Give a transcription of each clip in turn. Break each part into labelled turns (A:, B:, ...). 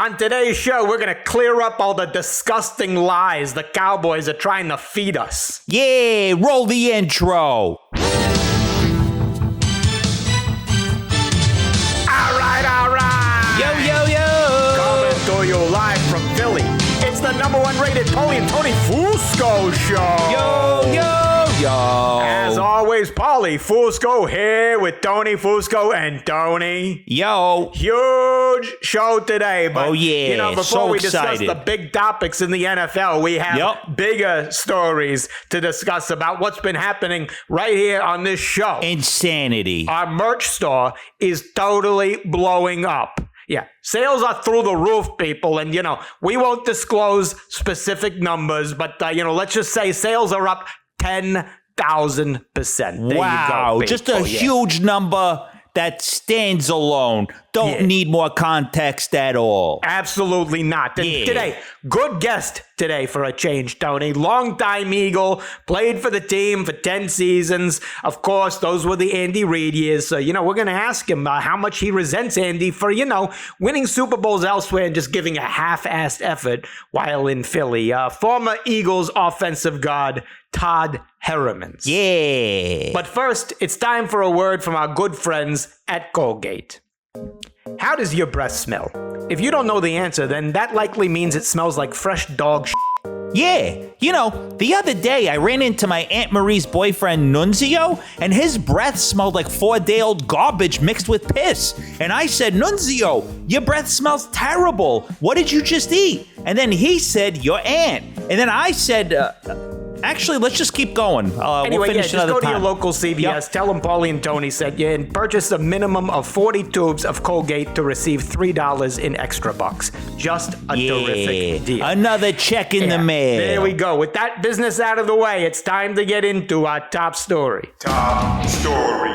A: On today's show, we're going to clear up all the disgusting lies the Cowboys are trying to feed us.
B: Yeah, roll the intro.
A: All right.
B: Yo.
A: Coming to you live from Philly. It's the #1 rated Paulie Tony Fusco Show.
B: Yo.
A: As always, Paulie Fusco here with Tony Fusco and Tony.
B: Yo.
A: Huge show today, but before
B: so
A: we discuss
B: excited.
A: the big topics in the NFL, we have bigger stories to discuss about what's been happening right here on this show.
B: Insanity.
A: Our merch store is totally blowing up. Yeah, sales are through the roof, people, and, we won't disclose specific numbers, but, let's just say sales are up 10,000%.
B: Wow,
A: you go,
B: just a huge number that stands alone. Don't need more context at all.
A: Absolutely not. And today, good guest today for a change, Tony. Longtime Eagle, played for the team for 10 seasons. Of course, those were the Andy Reid years. So, we're going to ask him how much he resents Andy for, winning Super Bowls elsewhere and just giving a half-assed effort while in Philly. Former Eagles offensive guard, Todd Herremans.
B: Yeah.
A: But first, it's time for a word from our good friends at Colgate. How does your breath smell? If you don't know the answer, then that likely means it smells like fresh dog shit.
B: Yeah, the other day I ran into my Aunt Marie's boyfriend Nunzio, and his breath smelled like 4-day-old garbage mixed with piss. And I said, Nunzio, your breath smells terrible. What did you just eat? And then he said, your aunt. And then I said, actually, let's just keep going.
A: Anyway,
B: we'll finish
A: just go to
B: time.
A: your local CVS, tell them Paulie and Tony said you, and purchase a minimum of 40 tubes of Colgate to receive $3 in extra bucks. Just a terrific deal.
B: Another check in the mail.
A: There we go. With that business out of the way, it's time to get into our top story.
C: Top story.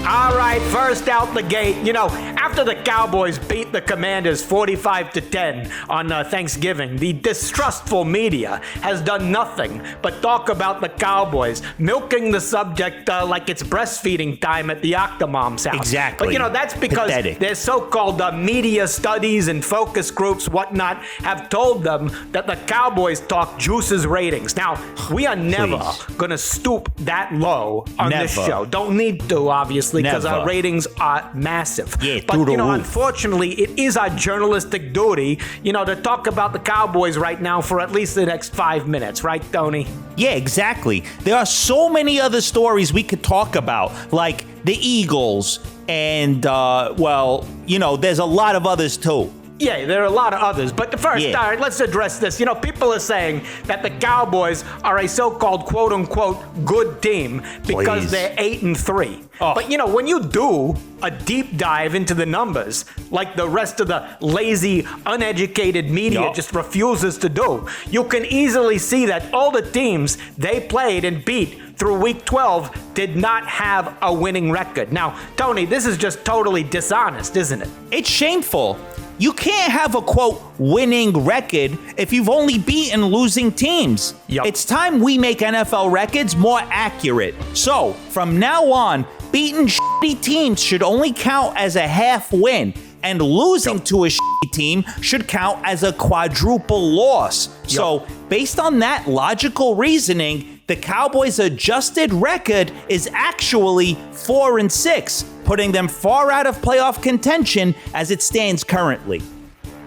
A: All right, first out the gate, after the Cowboys beat the Commanders 45-10 on Thanksgiving, the distrustful media has done nothing but talk about the Cowboys, milking the subject like it's breastfeeding time at the Octomom's house.
B: Exactly.
A: But, that's because their so-called media studies and focus groups, whatnot, have told them that the Cowboys talk juices ratings. Now, we are never going to stoop that low on this show. Don't need to, obviously, because our ratings are massive.
B: Yeah,
A: but, unfortunately, it is our journalistic duty, to talk about the Cowboys right now for at least the next 5 minutes. Right, Tony?
B: Yeah, exactly. There are so many other stories we could talk about, like the Eagles and, there's a lot of others too.
A: Yeah, there are a lot of others. But first, all right, let's address this. People are saying that the Cowboys are a so-called quote-unquote good team because they're 8-3. Oh. But, when you do a deep dive into the numbers, like the rest of the lazy, uneducated media just refuses to do, you can easily see that all the teams they played and beat through Week 12 did not have a winning record. Now, Tony, this is just totally dishonest, isn't it?
B: It's shameful. You can't have a, quote, winning record if you've only beaten losing teams.
A: Yep.
B: It's time we make NFL records more accurate. So, from now on, beating shitty teams should only count as a half win, and losing to a shitty team should count as a quadruple loss. So, based on that logical reasoning, the Cowboys' adjusted record is actually 4-6, putting them far out of playoff contention as it stands currently.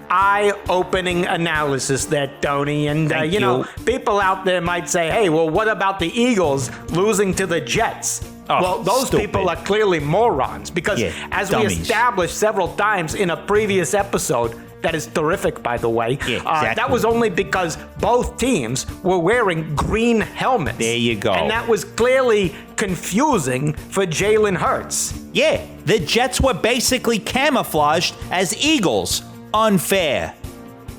A: Eye-opening analysis there, Tony. And, people out there might say, hey, well, what about the Eagles losing to the Jets? Well, those people are clearly morons because as
B: dummies.
A: we established several times in a previous episode, that is terrific, by the way.
B: Yeah, exactly.
A: That was only because both teams were wearing green helmets.
B: There you go.
A: And that was clearly confusing for Jalen Hurts.
B: Yeah, the Jets were basically camouflaged as Eagles. Unfair.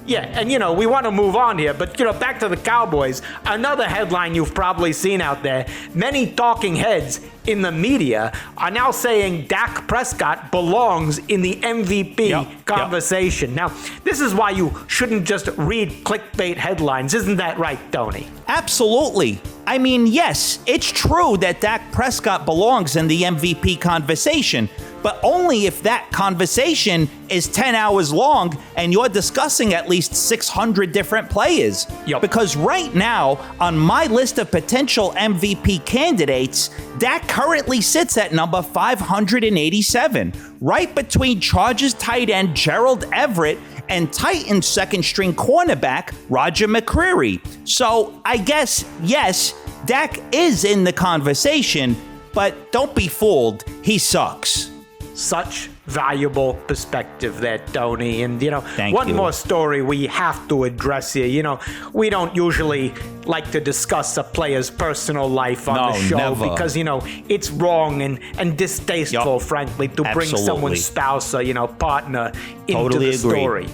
A: Yeah, and we want to move on here, but back to the Cowboys. Another headline you've probably seen out there. Many talking heads in the media are now saying Dak Prescott belongs in the MVP conversation. Now, this is why you shouldn't just read clickbait headlines. Isn't that right, Tony?
B: Absolutely. I mean, yes, it's true that Dak Prescott belongs in the MVP conversation, but only if that conversation is 10 hours long and you're discussing at least 600 different players.
A: Yep.
B: Because right now, on my list of potential MVP candidates, Dak currently sits at number 587, right between Chargers tight end Gerald Everett and Titans second-string cornerback Roger McCreary. So I guess, yes, Dak is in the conversation, but don't be fooled, he sucks.
A: Such valuable perspective there, Tony. And,
B: Thank you.
A: more story we have to address here. We don't usually like to discuss a player's personal life on the show
B: never.
A: because, it's wrong and distasteful, frankly, to bring someone's spouse or, partner into the story.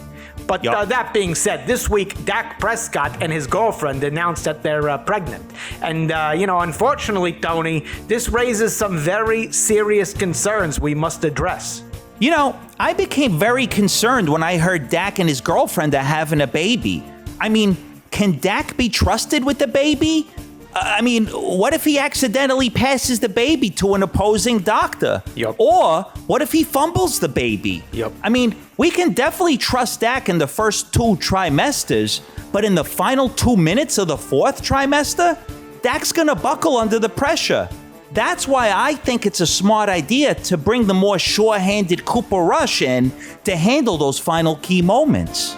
A: But that being said, this week, Dak Prescott and his girlfriend announced that they're pregnant. And, unfortunately, Tony, this raises some very serious concerns we must address.
B: I became very concerned when I heard Dak and his girlfriend are having a baby. I mean, can Dak be trusted with the baby? What if he accidentally passes the baby to an opposing doctor?
A: Yep.
B: Or what if he fumbles the baby?
A: Yep.
B: We can definitely trust Dak in the first 2 trimesters, but in the final 2 minutes of the 4th trimester, Dak's gonna buckle under the pressure. That's why I think it's a smart idea to bring the more sure-handed Cooper Rush in to handle those final key moments.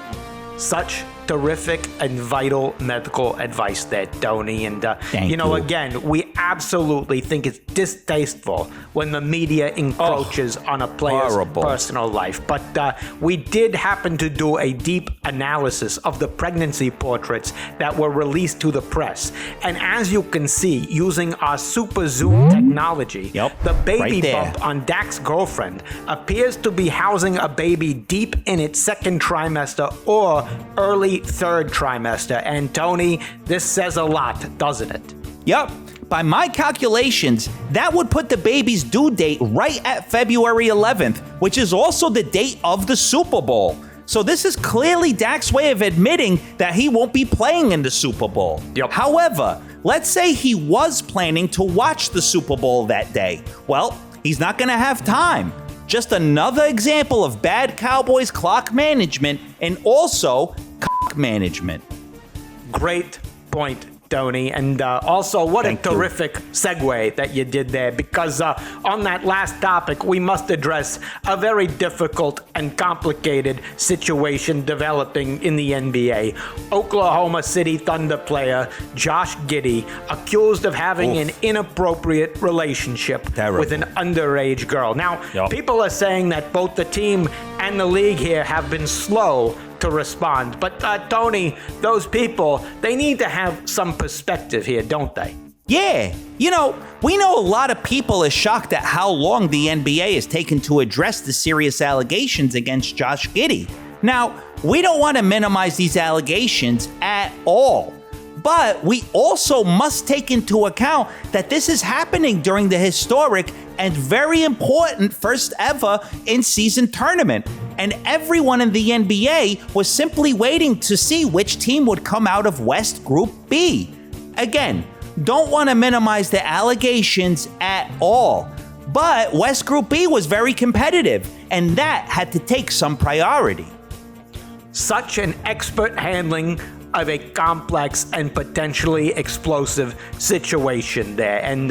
A: Such terrific and vital medical advice there, Tony. And,
B: Thank you.
A: again, we absolutely think it's distasteful when the media encroaches on a player's personal life. But we did happen to do a deep analysis of the pregnancy portraits that were released to the press. And as you can see, using our super zoom technology, the baby bump on Dak's girlfriend appears to be housing a baby deep in its 2nd trimester or early 3rd trimester. And Tony, this says a lot, doesn't it?
B: Yep. By my calculations, that would put the baby's due date right at February 11th, which is also the date of the Super Bowl. So this is clearly Dak's way of admitting that he won't be playing in the Super Bowl.
A: Yep.
B: However, let's say he was planning to watch the Super Bowl that day. Well, he's not going to have time. Just another example of bad Cowboys clock management and also cock management.
A: Great point, Tony. And also, what a terrific segue that you did there, because on that last topic, we must address a very difficult and complicated situation developing in the NBA. Oklahoma City Thunder player Josh Giddy accused of having an inappropriate relationship with an underage girl. Now, people are saying that both the team and the league here have been slow to respond. But Tony, those people, they need to have some perspective here, don't they?
B: Yeah. We know a lot of people are shocked at how long the NBA has taken to address the serious allegations against Josh Giddy. Now, we don't want to minimize these allegations at all. But we also must take into account that this is happening during the historic and very important first ever in-season tournament. And everyone in the NBA was simply waiting to see which team would come out of West Group B. Again, don't want to minimize the allegations at all. But West Group B was very competitive, and that had to take some priority.
A: Such an expert handling of a complex and potentially explosive situation there. And,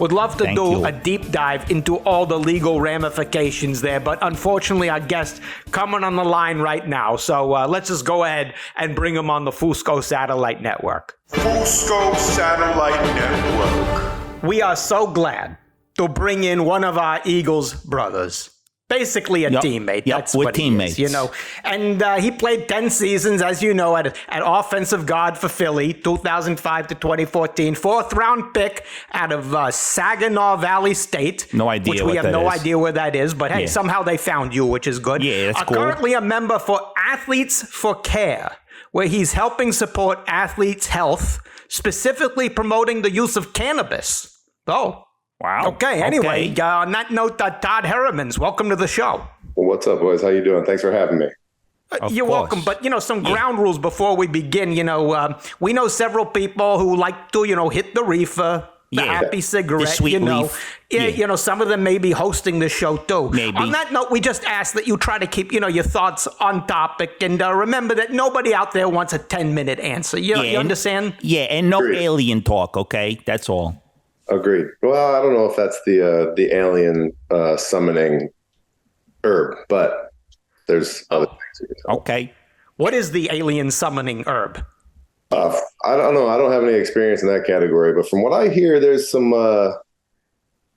A: would love to do a deep dive into all the legal ramifications there. But unfortunately, our guest coming on the line right now. So let's just go ahead and bring him on the Fusco Satellite Network.
C: Fusco Satellite Network.
A: We are so glad to bring in one of our Eagles brothers. Basically a teammate. That's what
B: teammates.
A: He is, And he played 10 seasons, as you know, at offensive guard for Philly, 2005 to 2014. 4th round pick out of Saginaw Valley State.
B: No idea
A: which we have no idea where that is. But hey, somehow they found you, which is good.
B: Yeah, that's cool.
A: Currently a member for Athletes for Care, where he's helping support athletes' health, specifically promoting the use of cannabis. Oh.
B: Wow.
A: Okay, anyway, on that note, Todd Herremans, welcome to the show.
D: Well, what's up, boys? How you doing? Thanks for having me.
A: You're welcome. But, some ground rules before we begin. We know several people who like to, hit the reefer, the happy cigarette,
B: the sweet leaf.
A: You know, some of them may be hosting the show too.
B: Maybe.
A: On that note, we just ask that you try to keep, your thoughts on topic, and remember that nobody out there wants a 10-minute answer. You understand?
B: Yeah, and no alien talk, okay? That's all.
D: Agreed. Well, I don't know if that's the alien summoning herb, but there's other things you can tell.
B: Okay.
A: What is the alien summoning herb?
D: I don't know. I don't have any experience in that category, but from what I hear, there's some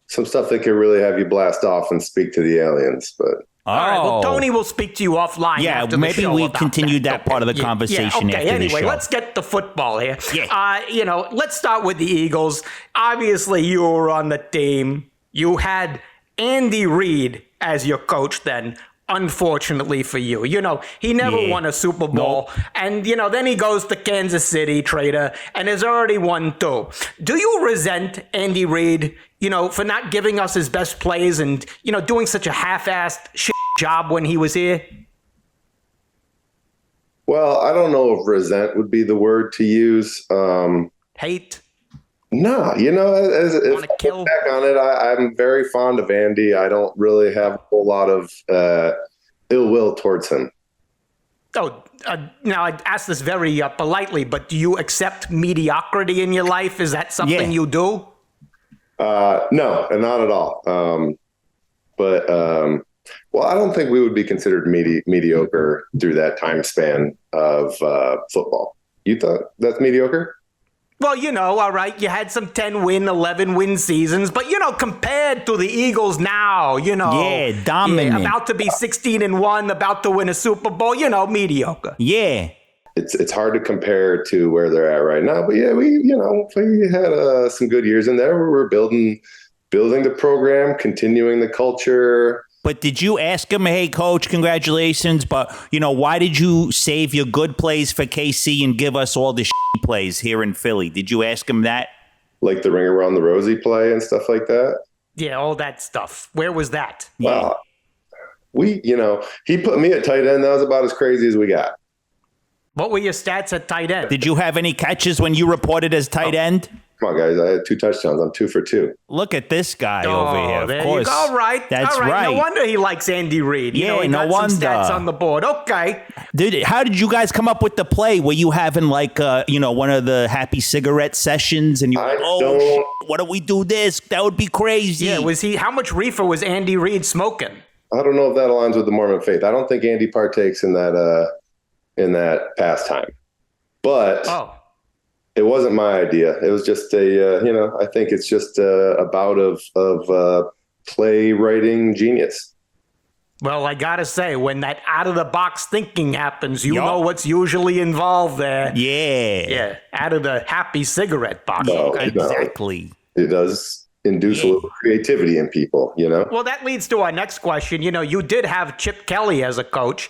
D: stuff that could really have you blast off and speak to the aliens. But
A: all right, well, Tony will speak to you offline.
B: Yeah,
A: after
B: maybe
A: the show
B: we
A: about
B: continue that part of the conversation
A: okay,
B: after the
A: anyway,
B: show.
A: let's get to football here.
B: Yeah.
A: Let's start with the Eagles. Obviously, you were on the team. You had Andy Reid as your coach then. Unfortunately for you, he never won a Super Bowl.
B: Nope.
A: And, then he goes to Kansas City, Trader, and has already won 2. Do you resent Andy Reid, for not giving us his best plays and, doing such a half-assed shit job when he was here?
D: Well, I don't know if resent would be the word to use.
A: Hate?
D: No, as I look back on it, I'm very fond of Andy. I don't really have a whole lot of ill will towards him.
A: Oh, now I ask this very politely, but do you accept mediocrity in your life? Is that something you do?
D: No, not at all. Well, I don't think we would be considered mediocre through that time span of football. You thought that's mediocre?
A: Well, all right, you had some 10-win, 11-win seasons, but, compared to the Eagles now,
B: dominant.
A: About to be 16-1, about to win a Super Bowl, mediocre.
B: Yeah.
D: It's hard to compare to where they're at right now, but yeah, we had some good years in there where we're building the program, continuing the culture.
B: But did you ask him, hey, coach, congratulations, but, why did you save your good plays for KC and give us all the plays here in Philly? Did you ask him that?
D: Like the Ring Around the Rosie play and stuff like that?
A: Yeah, all that stuff. Where was that?
D: Well, he put me at tight end. That was about as crazy as we got.
A: What were your stats at tight end?
B: Did you have any catches when you reported as tight end?
D: Come on, guys. I had 2 touchdowns. I'm 2 for 2.
B: Look at this guy over here.
A: There
B: of course.
A: You go. All right.
B: That's right.
A: No wonder he likes Andy Reid.
B: Yeah,
A: he
B: no
A: got
B: wonder.
A: some stats on the board. Okay.
B: How did you guys come up with the play? Were you having one of the happy cigarette sessions and you were what do we do this? That would be crazy.
A: Yeah, how much reefer was Andy Reid smoking?
D: I don't know if that aligns with the Mormon faith. I don't think Andy partakes in that pastime. But it wasn't my idea. It was just I think it's just a bout of playwriting genius.
A: Well, I got to say, when that out-of-the-box thinking happens, you know what's usually involved there.
B: Yeah.
A: Yeah, out of the happy cigarette box.
B: Exactly.
D: It does induce a little creativity in people,
A: Well, that leads to our next question. You did have Chip Kelly as a coach.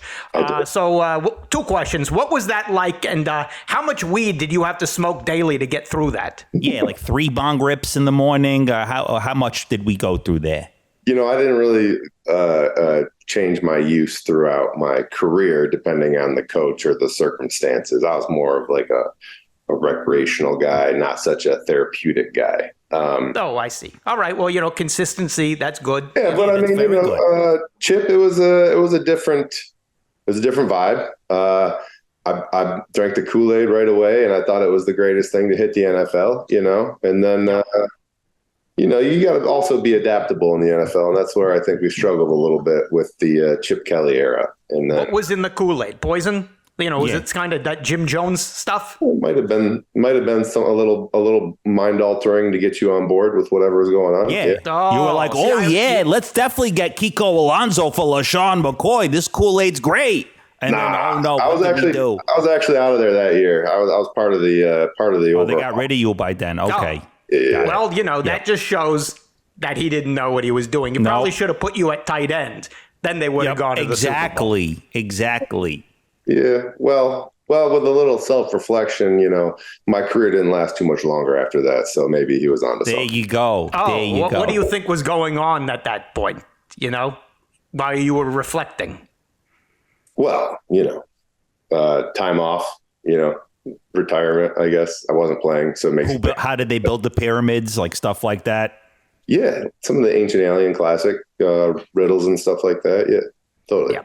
A: So 2 questions. What was that like, and how much weed did you have to smoke daily to get through that?
B: Yeah, like 3 bong rips in the morning. How much did we go through there?
D: I didn't really change my use throughout my career, depending on the coach or the circumstances. I was more of like a recreational guy, not such a therapeutic guy.
A: I see. All right. Well, consistency, that's good.
D: Yeah, but I mean, Chip, it was a different vibe. I drank the Kool-Aid right away, and I thought it was the greatest thing to hit the NFL, and then, you got to also be adaptable in the NFL, and that's where I think we struggled a little bit with the Chip Kelly era. And then,
A: what was in the Kool-Aid? Poison? Was it kind of that Jim Jones stuff?
D: It might have been a little mind altering to get you on board with whatever was going on.
B: Yeah. You were like, let's definitely get Kiko Alonso for LaShawn McCoy. This Kool-Aid's great. And
D: I was actually out of there that year. I was part of the overall.
B: They got rid of you by then. Okay.
D: Yeah.
A: Well, that just shows that he didn't know what he was doing. He probably should have put you at tight end. Then they would have gone to the Super Bowl.
B: Exactly.
D: Yeah, well, with a little self-reflection, my career didn't last too much longer after that, so maybe he was onto something.
B: There you go.
A: What do you think was going on at that point, while you were reflecting?
D: Well, time off, retirement, I guess. I wasn't playing, so it makes
B: How did they build the pyramids, like stuff like that?
D: Yeah, some of the ancient alien classic riddles and stuff like that. Yeah, totally.
A: Yeah.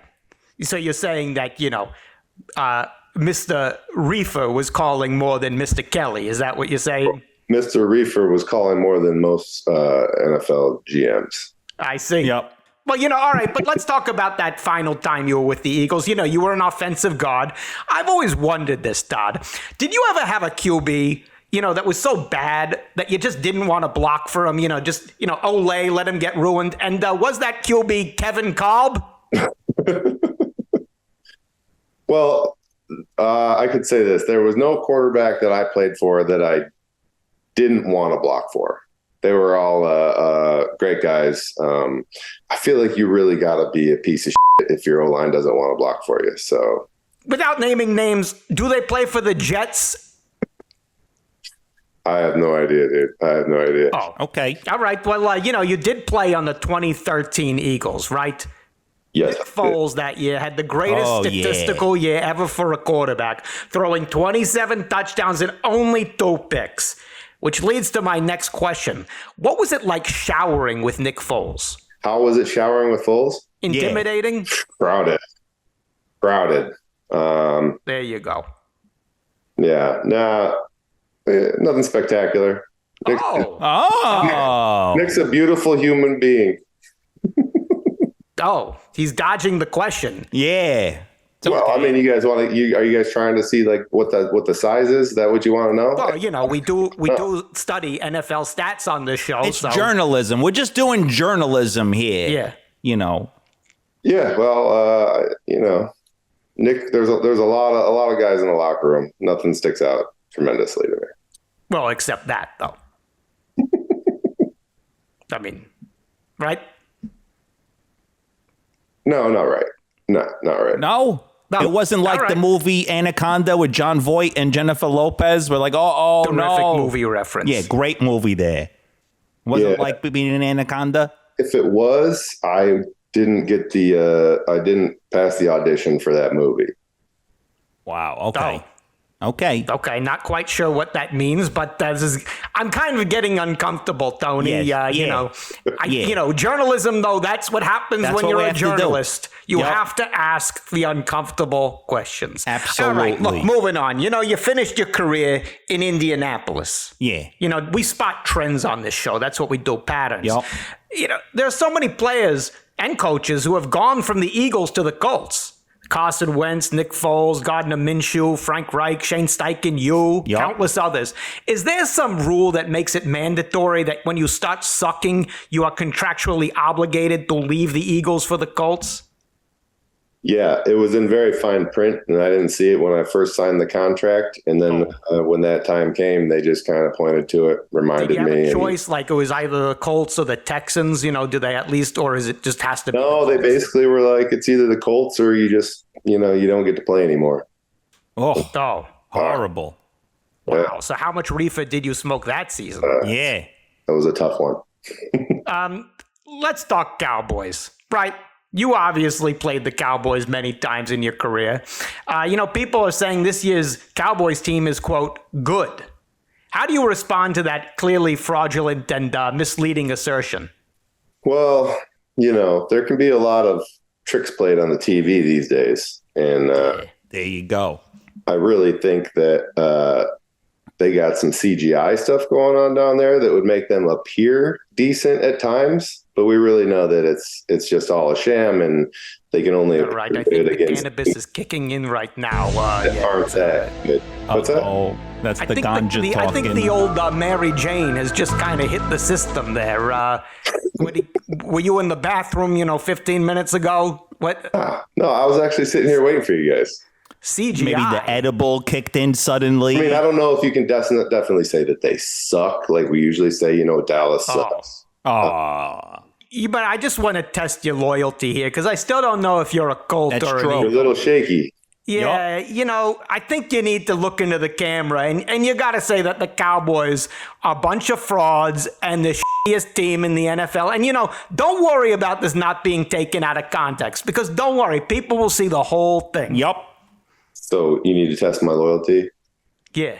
A: So you're saying that, Mr. Reefer was calling more than Mr. Kelly. Is that what you're saying?
D: Mr. Reefer was calling more than most NFL GMs.
A: I see.
B: Yep.
A: Well, all right, but let's talk about that final time you were with the Eagles. You were an offensive guard. I've always wondered this, Todd. Did you ever have a QB, that was so bad that you just didn't want to block for him? Olay, let him get ruined. And was that QB Kevin Kolb?
D: Well, I could say this. There was no quarterback that I played for that I didn't want to block for. They were all great guys. I feel like you really got to be a piece of shit if your O-line doesn't want to block for you. So,
A: without naming names, do they play for the Jets?
D: I have no idea, dude. I have no idea.
A: Oh,
B: okay.
A: All right. Well, you did play on the 2013 Eagles, right?
D: Yes.
A: Nick Foles that year had the greatest statistical year ever for a quarterback, throwing 27 touchdowns and only 2 picks. Which leads to my next question. What was it like showering with Nick Foles?
D: How was it showering with Foles?
A: Intimidating?
D: Yeah. Crowded.
A: There you go.
D: Yeah. Nothing spectacular. Nick's a beautiful human being.
A: He's dodging the question.
B: Yeah.
D: Well, I mean, you guys are you guys trying to see like what the size is? Is that what you want to know?
A: Well, we do study NFL stats on this show.
B: It's journalism. We're just doing journalism here.
A: Yeah.
D: Yeah. Well, Nick, there's a lot of guys in the locker room. Nothing sticks out tremendously to me.
A: Well, except that though. I mean, right?
D: No, not right. No, not right.
B: No? It wasn't like the movie Anaconda with John Voight and Jennifer Lopez. We're like,
A: terrific movie reference.
B: Yeah, great movie there. Wasn't it like being an Anaconda?
D: If it was, I didn't pass the audition for that movie.
B: Wow. Okay. Okay.
A: Okay, not quite sure what that means, but I'm kind of getting uncomfortable, Tony. Journalism, though, that's what happens when you're a journalist. You have to ask the uncomfortable questions.
B: Absolutely.
A: All right, look, moving on. You finished your career in Indianapolis.
B: Yeah.
A: We spot trends on this show. That's what we do, patterns.
B: Yep.
A: There are so many players and coaches who have gone from the Eagles to the Colts. Carson Wentz, Nick Foles, Gardner Minshew, Frank Reich, Shane Steichen, countless others. Is there some rule that makes it mandatory that when you start sucking, you are contractually obligated to leave the Eagles for the Colts?
D: Yeah, it was in very fine print, and I didn't see it when I first signed the contract. And then when that time came, they just kind of pointed to it, reminded me.
A: Did you have a choice? Like it was either the Colts or the Texans, do they at least, or is it just has to be?
D: No, they basically were like, it's either the Colts or you just, you don't get to play anymore.
B: Oh, horrible.
A: Wow. Yeah. So how much reefer did you smoke that season?
B: Yeah.
D: That was a tough one.
A: Let's talk Cowboys, right? You obviously played the Cowboys many times in your career. People are saying this year's Cowboys team is, quote, good. How do you respond to that clearly fraudulent and misleading assertion?
D: Well, there can be a lot of tricks played on the TV these days. And
B: there you go.
D: I really think that they got some CGI stuff going on down there that would make them appear decent at times. But we really know that it's just all a sham, and they can only
A: right. I think the cannabis is kicking in right now.
D: Aren't that good? What's that?
B: Oh, that's the ganja talking.
A: I think the old Mary Jane has just kind of hit the system there. Were you in the bathroom, 15 minutes ago? What?
D: No, I was actually sitting here waiting for you guys.
A: CGI.
B: Maybe the edible kicked in suddenly.
D: I mean, I don't know if you can definitely say that they suck like we usually say. Dallas sucks.
A: But I just want to test your loyalty here because I still don't know if you're a Colt or an Eagle.
D: You're a little shaky.
A: Yeah, I think you need to look into the camera and you got to say that the Cowboys are a bunch of frauds and the shittiest team in the NFL. And, don't worry about this not being taken out of context because don't worry, people will see the whole thing.
B: Yup.
D: So you need to test my loyalty?
A: Yeah.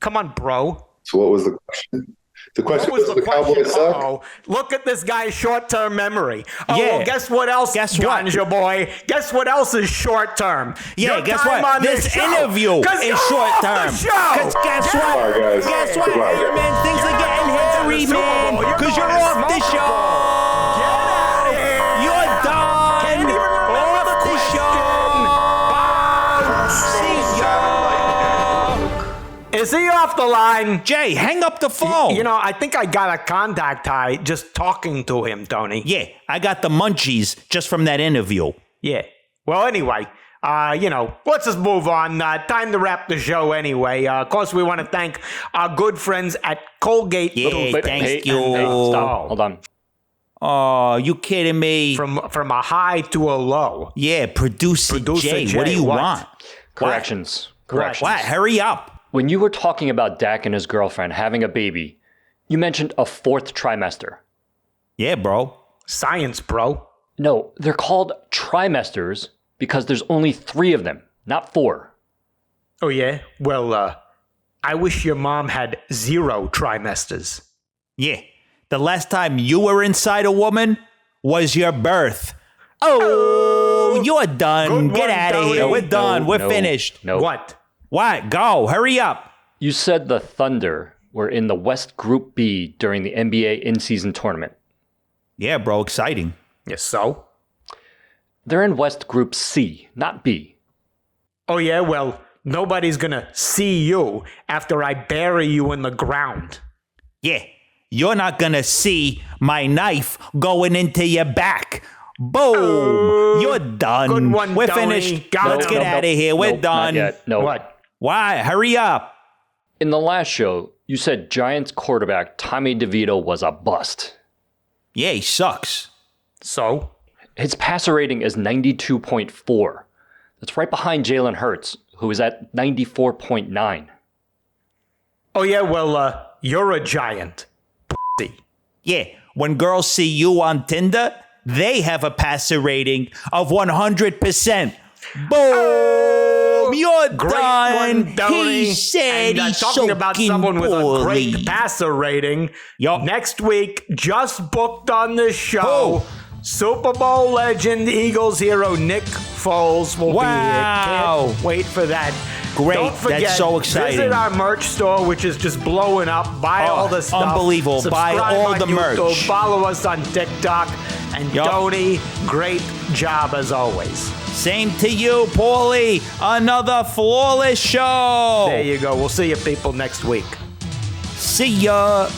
A: Come on, bro.
D: So what was the question? The question
A: What was the question?
D: Cowboys suck?
A: Uh-oh. Look at this guy's short-term memory. Oh,
B: Yeah.
A: well, guess what else,
B: Guess what?
A: Ganja boy? Guess what else is short-term?
B: Yeah,
A: Your
B: guess
A: time
B: what?
A: on
B: This
A: show.
B: interview
A: 'Cause
B: is
A: you're
B: short
A: off
B: term.
A: the show.
B: Because guess
A: Get
B: what?
A: out.
D: Goodbye, guys.
B: Guess what?
D: Goodbye,
B: Hey,
D: guys.
B: man, things
A: You're
B: are getting
A: going to the
B: hairy,
A: Super
B: man.
A: Bowl. You're
B: Because you're
A: going to
B: off the
A: Super
B: show.
A: Bowl. Get out of here.
B: You're done.
A: Can't even remember
B: Off
A: the
B: the
A: question.
B: show.
C: Fusco Satellite Network.
A: Is he off the line?
B: Jay, hang up the phone.
A: You know, I think I got a contact high just talking to him, Tony.
B: Yeah, I got the munchies just from that interview.
A: Yeah. Well, anyway, let's just move on. Time to wrap the show anyway. Of course, we want to thank our good friends at Colgate.
B: Yeah,
E: But
B: thank you.
E: Stop. Hold on.
B: Oh, you kidding me?
A: From a high to a low.
B: Yeah, producer Jay,
A: Jay,
B: what do you
A: what?
B: want?
E: Corrections.
B: What? Hurry up.
E: When you were talking about Dak and his girlfriend having a baby, you mentioned a 4th trimester.
B: Yeah, bro.
A: Science, bro.
E: No, they're called trimesters because there's only 3 of them, not 4.
A: Oh, yeah? Well, I wish your mom had 0 trimesters.
B: Yeah. The last time you were inside a woman was your birth. Oh, you're done.
A: Good
B: Get
A: one,
B: out of
A: Tony.
B: here. We're done. We're
E: No.
B: finished.
E: No.
A: What?
B: What? Go. Hurry up.
E: You said the Thunder were in the West Group B during the NBA in-season tournament.
B: Yeah, bro. Exciting.
A: Yes, so?
E: They're in West Group C, not B.
A: Oh, yeah? Well, nobody's gonna see you after I bury you in the ground.
B: Yeah. You're not going to see my knife going into your back. Boom. You're done.
A: Good one,
B: We're
A: Tony.
B: finished.
A: Got
B: Let's
A: it.
B: get out of here. We're
E: Nope,
B: done.
E: Not yet. No.
A: What?
B: Why? Hurry up.
E: In the last show, you said Giants quarterback Tommy DeVito was a bust.
B: Yeah, he sucks.
A: So?
E: His passer rating is 92.4. That's right behind Jalen Hurts, who is at 94.9.
A: Oh, yeah? Well, you're a giant.
B: Yeah, when girls see you on Tinder, they have a passer rating of 100%. Boom! You're
A: Great
B: done.
A: one, Tony.
B: He said
A: and,
B: he's
A: talking about
B: soaking
A: someone with a
B: poorly.
A: great passer rating.
B: Yup.
A: Next week, just booked on the show, Super Bowl legend, Eagles hero Nick Foles will be
B: Wow.
A: here. Can't wait for that.
B: Great.
A: Don't forget,
B: That's so exciting.
A: Visit our merch store, which is just blowing up. Buy
B: Oh,
A: all the stuff.
B: unbelievable. Buy
A: Subscribe
B: all
A: on
B: the
A: YouTube.
B: merch.
A: Follow us on TikTok. And
B: Yup.
A: Tony, great job as always.
B: Same to you, Paulie. Another flawless show.
A: There you go. We'll see you people next week.
B: See ya.